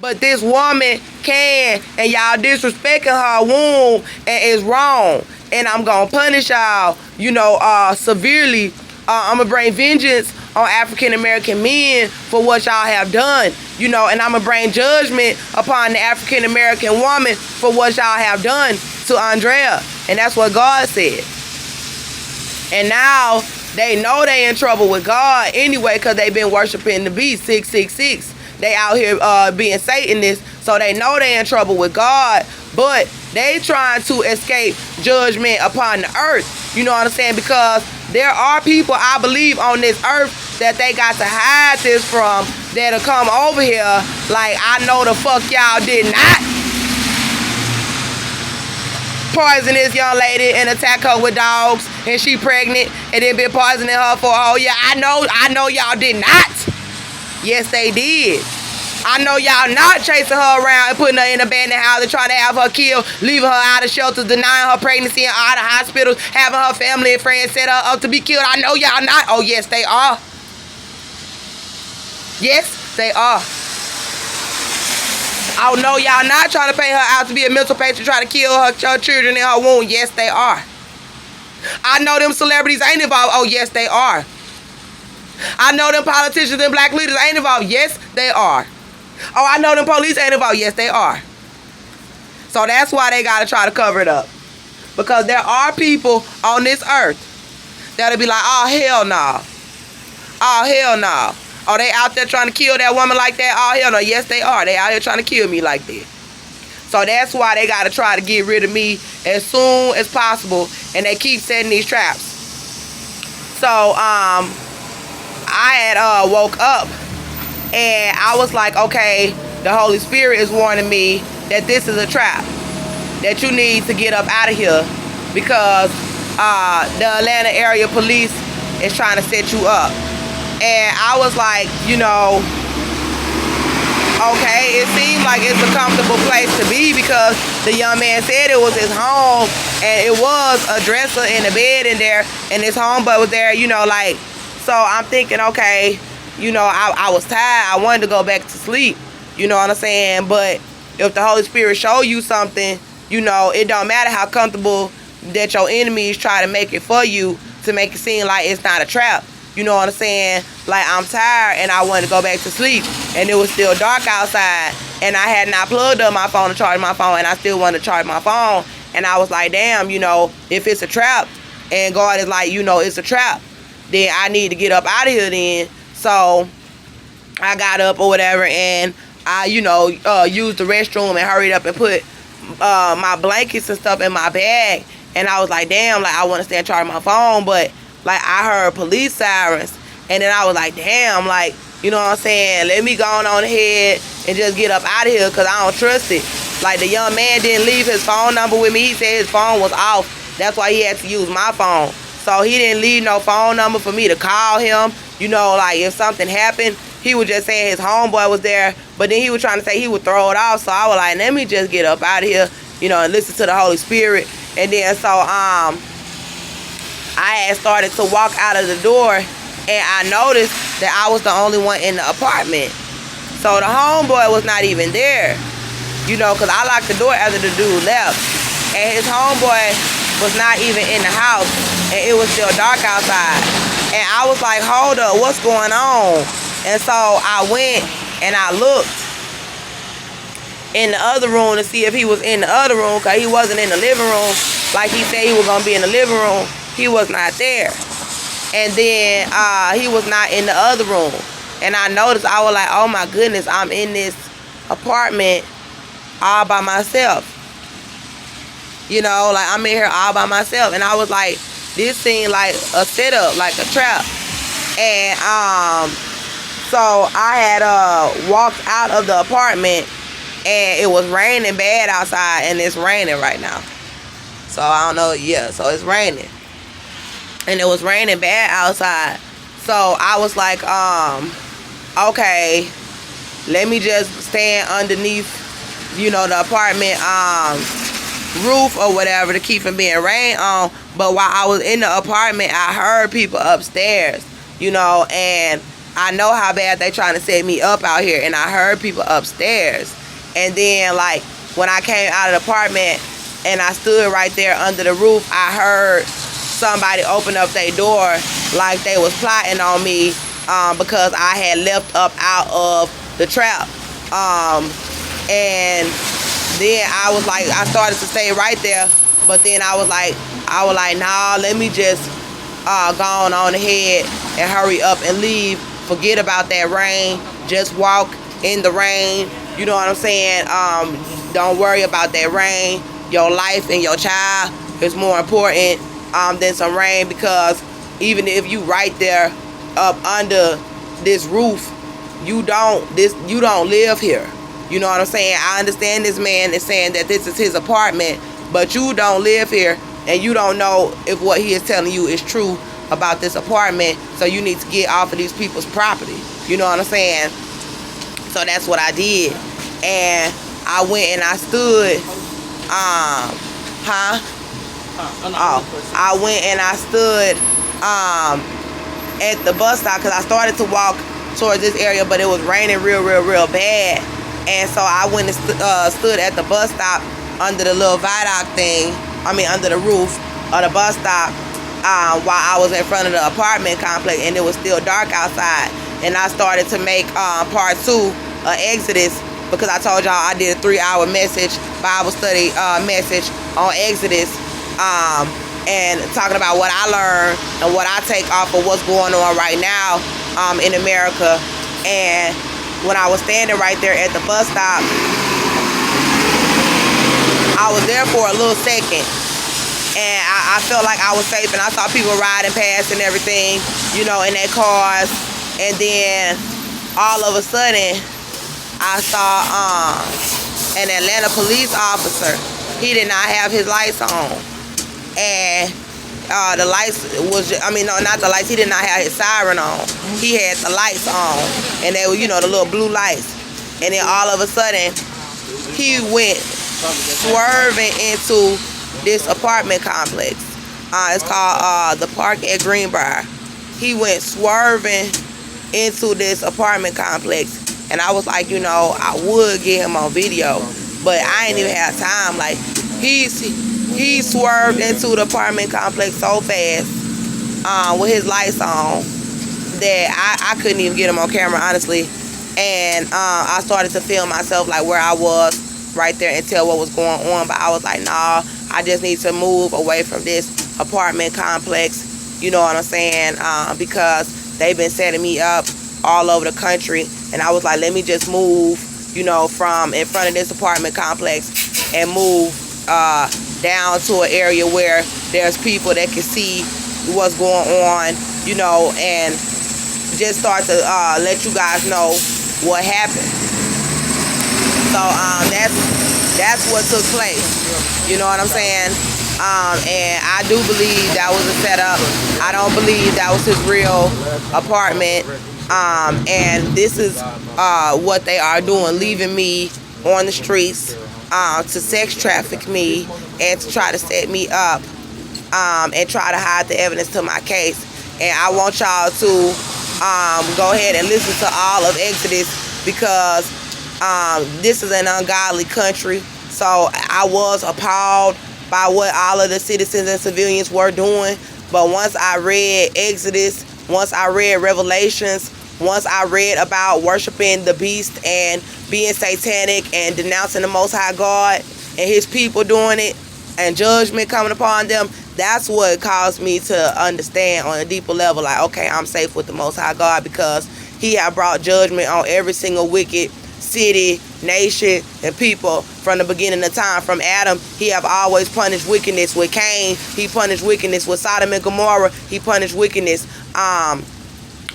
But this woman can, and y'all disrespecting her womb and is wrong. And I'm gonna punish y'all, severely. I'm gonna bring vengeance on African American men for what y'all have done, and I'm gonna bring judgment upon the African American woman for what y'all have done to Andrea. And that's what God said. And now they know they in trouble with God anyway, because they've been worshiping the beast 666. They out here being Satanists, so they know they in trouble with God, but they trying to escape judgment upon the earth. You know what I'm saying? Because there are people, I believe, on this earth that they got to hide this from, that'll come over here like, I know the fuck y'all did not poison this young lady and attack her with dogs, and she pregnant, and then been poisoning her for, oh yeah, I know y'all did not. Yes, they did. I know y'all not chasing her around and putting her in an abandoned house and trying to have her killed, leaving her out of shelters, denying her pregnancy and out of hospitals, having her family and friends set her up to be killed. I know y'all not. Oh, yes, they are. Yes, they are. I know y'all not trying to paint her out to be a mental patient, trying to kill her children in her womb. Yes, they are. I know them celebrities ain't involved. Oh, yes, they are. I know them politicians and black leaders ain't involved. Yes, they are. Oh, I know them police ain't involved. Yes, they are. So that's why they got to try to cover it up. Because there are people on this earth that'll be like, oh, hell no. Oh, hell no. Oh, they out there trying to kill that woman like that? Oh, hell no. Yes, they are. They out here trying to kill me like that. So that's why they got to try to get rid of me as soon as possible. And they keep setting these traps. So, I had woke up and I was like, okay, the Holy Spirit is warning me that this is a trap, that you need to get up out of here, because the Atlanta area police is trying to set you up. And I was like, okay, it seems like it's a comfortable place to be, because the young man said it was his home, and it was a dresser and a bed in there, and his homeboy was there, so I'm thinking, okay, I was tired. I wanted to go back to sleep. You know what I'm saying? But if the Holy Spirit show you something, it don't matter how comfortable that your enemies try to make it for you, to make it seem like it's not a trap. You know what I'm saying? Like, I'm tired and I wanted to go back to sleep, and it was still dark outside, and I had not plugged up my phone to charge my phone, and I still wanted to charge my phone. And I was like, damn, if it's a trap, and God is like, it's a trap, then I need to get up out of here then. So I got up or whatever, and I, used the restroom and hurried up and put my blankets and stuff in my bag. And I was like, damn, like, I want to stay and charge my phone, but like, I heard police sirens, and then I was like, damn, like, you know what I'm saying, let me go on ahead and just get up out of here, because I don't trust it. Like, the young man didn't leave his phone number with me. He said his phone was off. That's why he had to use my phone. So he didn't leave no phone number for me to call him. Like, if something happened, he was just saying his homeboy was there, but then he was trying to say he would throw it off. So I was like, let me just get up out of here, and listen to the Holy Spirit. And then so I had started to walk out of the door, and I noticed that I was the only one in the apartment. So the homeboy was not even there, because I locked the door after the dude left. And his homeboy was not even in the house, and it was still dark outside. And I was like, hold up, what's going on? And so I went and I looked in the other room to see if he was in the other room, because he wasn't in the living room like he said he was going to be in the living room. He was not there. And then he was not in the other room. And I noticed, I was like, oh my goodness, I'm in this apartment all by myself. Like, I'm in here all by myself. And I was like, this seemed like a setup, like a trap. And so I had walked out of the apartment, and it was raining bad outside, and it's raining right now. So I don't know, yeah, so it's raining. And it was raining bad outside. So I was like, okay, let me just stand underneath, the apartment roof or whatever to keep from being rained on. But while I was in the apartment, I heard people upstairs, and I know how bad they trying to set me up out here, and I heard people upstairs. And then, like, when I came out of the apartment and I stood right there under the roof, I heard somebody open up their door like they was plotting on me because I had left up out of the trap. And then I started to stay right there, but then I was like, nah, let me just go on ahead and hurry up and leave. Forget about that rain. Just walk in the rain. You know what I'm saying? Don't worry about that rain. Your life and your child is more important than some rain, because even if you right there up under this roof, you don't live here. You know what I'm saying? I understand this man is saying that this is his apartment, but you don't live here, and you don't know if what he is telling you is true about this apartment, so you need to get off of these people's property. You know what I'm saying? So that's what I did. And I went and I stood, I went and I stood at the bus stop, because I started to walk towards this area, but it was raining real bad. And so I went and stood at the bus stop under the little viaduct thing, under the roof of the bus stop, while I was in front of the apartment complex, and it was still dark outside. And I started to make part 2 of Exodus, because I told y'all I did a 3-hour Bible study message on Exodus, and talking about what I learned and what I take off of what's going on right now in America. And when I was standing right there at the bus stop, I was there for a little second, and I felt like I was safe, and I saw people riding past and everything, in their cars. And then all of a sudden, I saw an Atlanta police officer. He did not have his lights on, and the lights was, not the lights. He did not have his siren on. He had the lights on, and they were, the little blue lights. And then all of a sudden, he went swerving into this apartment complex. It's called the Park at Greenbrier. He went swerving into this apartment complex, and I was like, I would get him on video, but I ain't even have time. Like, he swerved into the apartment complex so fast with his lights on that I couldn't even get him on camera, honestly. And I started to film myself, like where I was right there, and tell what was going on. But I was like, nah, I just need to move away from this apartment complex. You know what I'm saying? Because they've been setting me up all over the country. And I was like, let me just move, from in front of this apartment complex and move down to an area where there's people that can see what's going on, and just start to let you guys know what happened. So that's what took place. You know what I'm saying? And I do believe that was a setup. I don't believe that was his real apartment. And this is what they are doing, leaving me on the streets to sex traffic me and to try to set me up and try to hide the evidence to my case. And I want y'all to go ahead and listen to all of Exodus, because this is an ungodly country. So I was appalled by what all of the citizens and civilians were doing. But once I read Exodus, once I read Revelations, once I read about worshiping the beast and being satanic and denouncing the Most High God and his people doing it and judgment coming upon them, that's what caused me to understand on a deeper level, like, okay, I'm safe with the Most High God, because he had brought judgment on every single wicked city, nation, and people from the beginning of time. From Adam, he have always punished wickedness. With Cain, he punished wickedness. With Sodom and Gomorrah, he punished wickedness.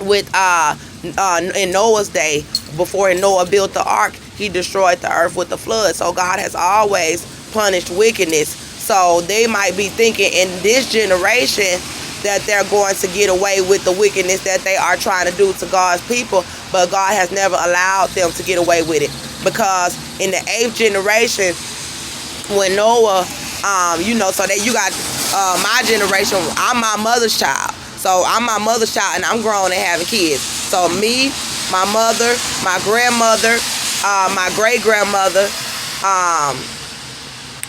In Noah's day, before Noah built the ark, he destroyed the earth with the flood. So God has always punished wickedness. So they might be thinking in this generation that they're going to get away with the wickedness that they are trying to do to God's people, but God has never allowed them to get away with it. Because in the 8th generation, when Noah, so that you got my generation, I'm my mother's child. So I'm my mother's child, and I'm grown and having kids. So me, my mother, my grandmother, my great-grandmother,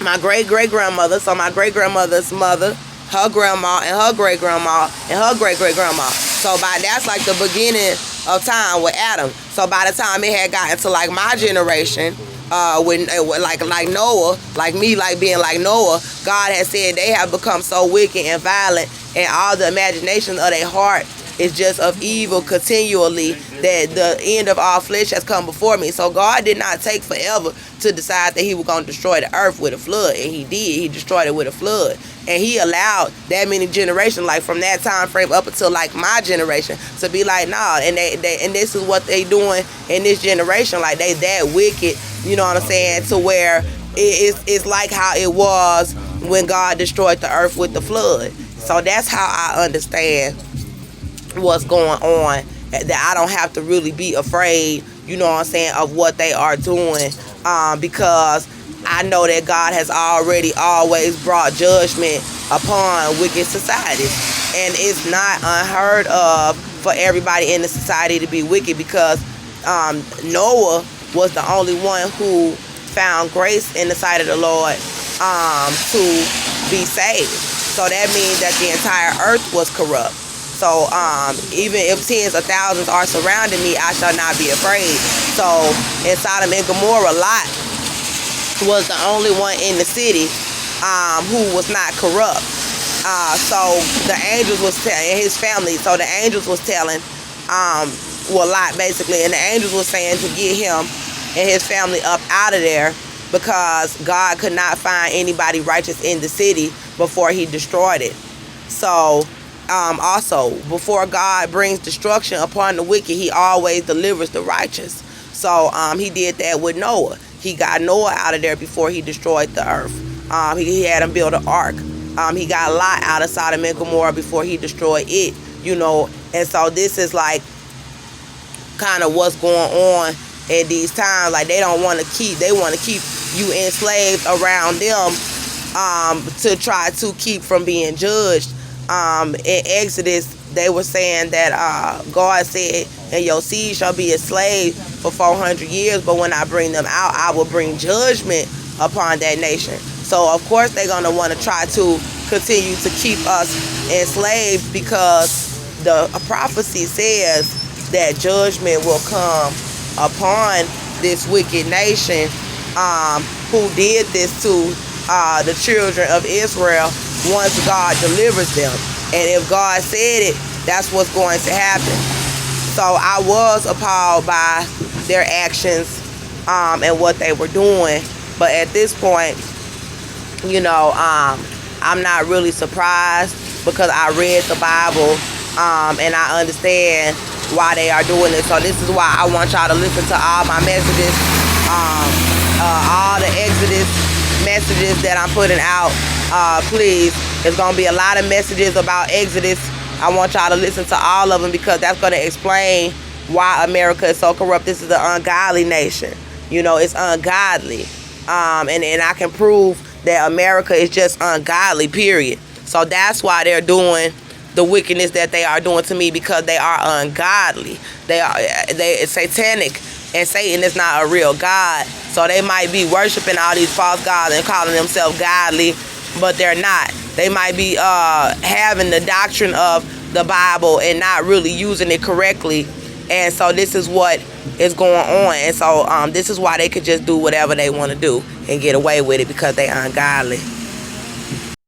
my great-great-grandmother, so my great-grandmother's mother, her grandma, and her great-grandma, and her great-great-grandma. So that's like the beginning of time with Adam. So by the time it had gotten to like my generation, when like Noah, like me, like being like Noah, God has said they have become so wicked and violent, and all the imagination of their heart is just of evil continually, that the end of all flesh has come before me. So God did not take forever to decide that he was going to destroy the earth with a flood, and he did. He destroyed it with a flood, and he allowed that many generations, like from that time frame up until like my generation, to be like, nah, and and this is what they doing in this generation, like they that wicked, you know what I'm saying, to where it's like how it was when God destroyed the earth with the flood. So that's how I understand what's going on, that I don't have to really be afraid, you know what I'm saying, of what they are doing, because I know that God has already always brought judgment upon wicked societies, and it's not unheard of for everybody in the society to be wicked, because Noah was the only one who found grace in the sight of the Lord to be saved. So that means that the entire earth was corrupt. So even if tens of thousands are surrounding me, I shall not be afraid. So in Sodom and Gomorrah, Lot was the only one in the city who was not corrupt. So the angels was telling his family. So the angels was telling, Lot basically, and the angels was saying to get him and his family up out of there, because God could not find anybody righteous in the city before he destroyed it. So also, before God brings destruction upon the wicked, he always delivers the righteous. So he did that with Noah. He got Noah out of there before he destroyed the earth. He had him build an ark. He got Lot out of Sodom and Gomorrah before he destroyed it, you know. And so this is like kind of what's going on at these times. Like they want to keep you enslaved around them to try to keep from being judged. In Exodus, they were saying that God said, and your seed shall be a slave for 400 years, but when I bring them out, I will bring judgment upon that nation. So of course they're going to want to try to continue to keep us enslaved, because the prophecy says that judgment will come upon this wicked nation who did this to the children of Israel once God delivers them. And if God said it, that's what's going to happen. So I was appalled by their actions and what they were doing. But at this point, you know, I'm not really surprised, because I read the Bible and I understand why they are doing it. So this is why I want y'all to listen to all my messages, all the Exodus messages that I'm putting out. Please, there's going to be a lot of messages about Exodus. I want y'all to listen to all of them, because that's going to explain why America is so corrupt. This is an ungodly nation. You know, it's ungodly. And I can prove that America is just ungodly, period. So that's why they're doing the wickedness that they are doing to me, because they are ungodly. They satanic, and Satan is not a real God. So they might be worshiping all these false gods and calling themselves godly, but they're not. They might be having the doctrine of the Bible and not really using it correctly. And so this is what is going on. And so this is why they could just do whatever they want to do and get away with it, because they ungodly.